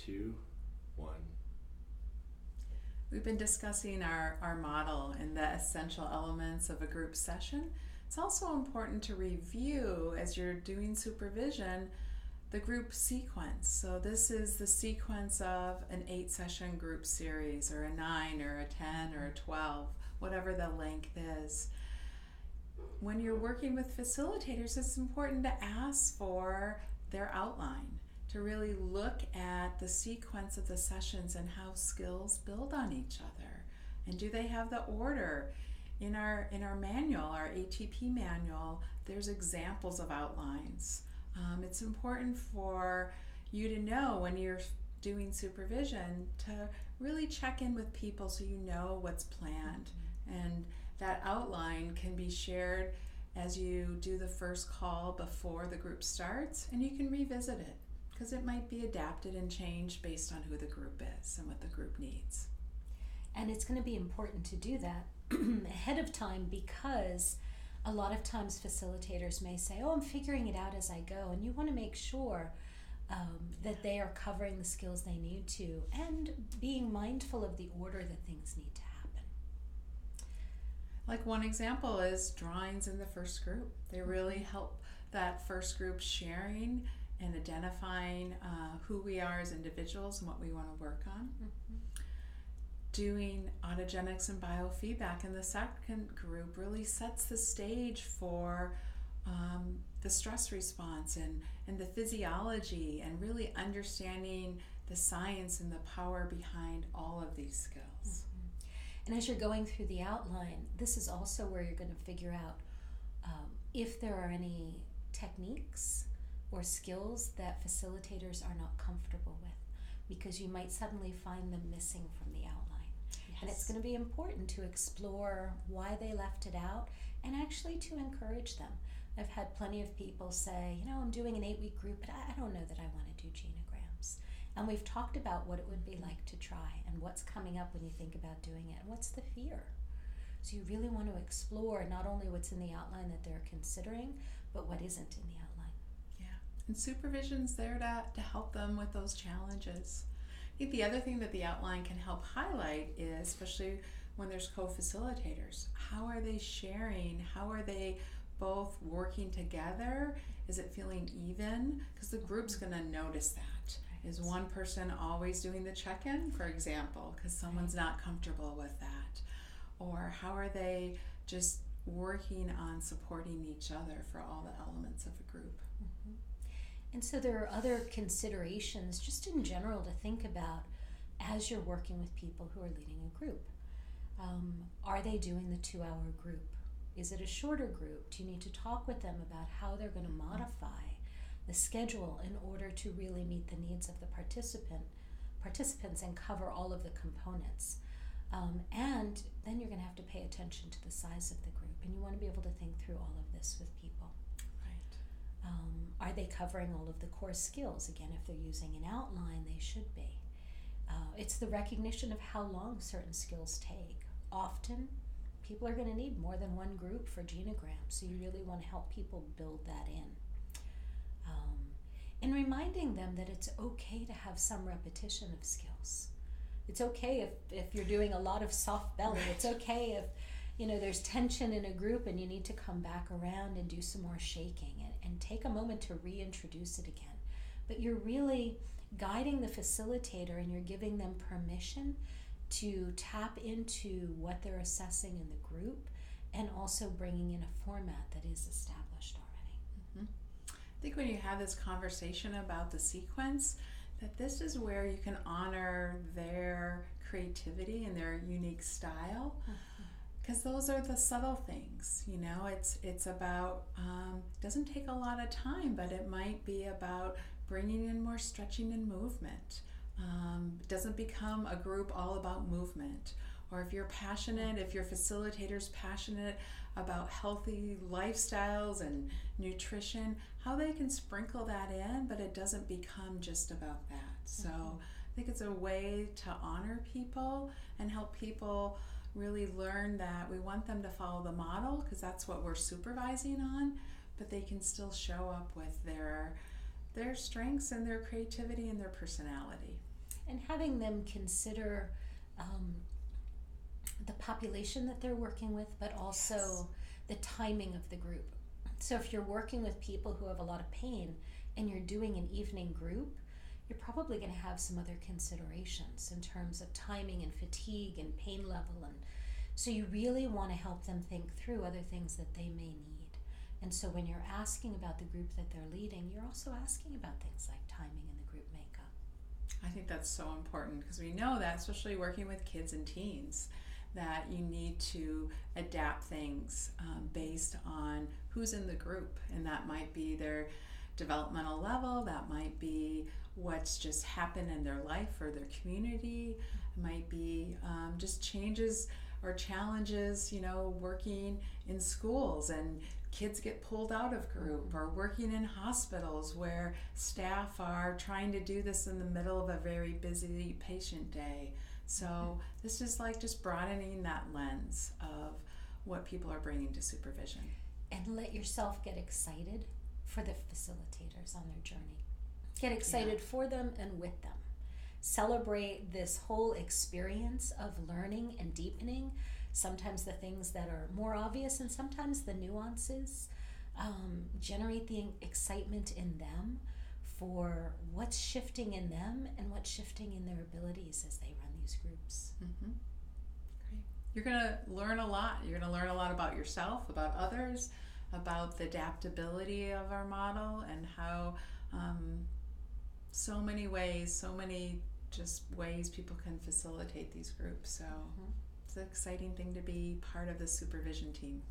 2, 1. We've been discussing our model and the essential elements of a group session. It's also important to review, as you're doing supervision, the group sequence. So this is the sequence of an 8-session group series, or a 9 or a 10 or a 12, whatever the length is. When you're working with facilitators, it's important to ask for their outline, to really look at the sequence of the sessions and how skills build on each other. And do they have the order? In our manual, our ATP manual, there's examples of outlines. It's important for you to know when you're doing supervision to really check in with people so you know what's planned. And that outline can be shared as you do the first call before the group starts, and you can revisit it because it might be adapted and changed based on who the group is and what the group needs. And it's going to be important to do that ahead of time, because a lot of times facilitators may say, oh, I'm figuring it out as I go, and you want to make sure that they are covering the skills they need to and being mindful of the order that things need to happen. Like one example is drawings in the first group. They really help that first group sharing and identifying who we are as individuals and what we want to work on. Doing autogenics and biofeedback in the second group really sets the stage for the stress response and the physiology, and really understanding the science and the power behind all of these skills. And as you're going through the outline, this is also where you're going to figure out if there are any techniques or skills that facilitators are not comfortable with, because you might suddenly find them missing from the outline. Yes. And it's going to be important to explore why they left it out and actually to encourage them. I've had plenty of people say, I'm doing an 8-week group, but I don't know that I want to do genograms. And we've talked about what it would be like to try and what's coming up when you think about doing it and what's the fear. So you really want to explore not only what's in the outline that they're considering, but what isn't in the outline. Yeah, and supervision's there to help them with those challenges. I think the other thing that the outline can help highlight is, especially when there's co-facilitators, how are they sharing? How are they both working together? Is it feeling even? Because the group's going to notice that. Right. Is one person always doing the check-in, for example, because someone's not comfortable with that? Or how are they just working on supporting each other for all the elements of a group? And so there are other considerations just in general to think about as you're working with people who are leading a group. Are they doing the 2-hour group? Is it a shorter group? Do you need to talk with them about how they're going to modify the schedule in order to really meet the needs of the participants and cover all of the components? And then you're going to have to pay attention to the size of the group, and you want to be able to think through all of this with people. Right. Are they covering all of the core skills? Again, if they're using an outline, they should be. It's the recognition of how long certain skills take. Often, people are going to need more than one group for genograms, so you really want to help people build that in. And reminding them that it's okay to have some repetition of skills. It's okay if you're doing a lot of soft belly. Right. It's okay if there's tension in a group and you need to come back around and do some more shaking and take a moment to reintroduce it again. But you're really guiding the facilitator, and you're giving them permission to tap into what they're assessing in the group, and also bringing in a format that is established already. I think when you have this conversation about the sequence, that this is where you can honor their creativity and their unique style, because those are the subtle things. It's about, doesn't take a lot of time, but it might be about bringing in more stretching and movement. It doesn't become a group all about movement. Or if you're passionate, if your facilitator's passionate about healthy lifestyles and nutrition, how they can sprinkle that in, but it doesn't become just about that. So I think it's a way to honor people and help people really learn that we want them to follow the model, because that's what we're supervising on, but they can still show up with their strengths and their creativity and their personality. and having them consider the population that they're working with, but also the timing of the group. So if you're working with people who have a lot of pain and you're doing an evening group, you're probably going to have some other considerations in terms of timing and fatigue and pain level. And so you really want to help them think through other things that they may need. And so when you're asking about the group that they're leading, you're also asking about things like timing and the group makeup. I think that's so important because we know that, especially working with kids and teens, that you need to adapt things based on who's in the group, and that might be their developmental level, that might be what's just happened in their life or their community, it might be just changes or challenges, working in schools and kids get pulled out of group, or working in hospitals where staff are trying to do this in the middle of a very busy patient day. So this is like just broadening that lens of what people are bringing to supervision. And let yourself get excited for the facilitators on their journey. Get excited for them and with them. Celebrate this whole experience of learning and deepening. Sometimes the things that are more obvious and sometimes the nuances. Generate the excitement in them for what's shifting in them and what's shifting in their abilities as they run these groups. Mm-hmm. Great. You're going to learn a lot. You're going to learn a lot about yourself, about others, about the adaptability of our model, and how so many just ways people can facilitate these groups. So it's an exciting thing to be part of the supervision team.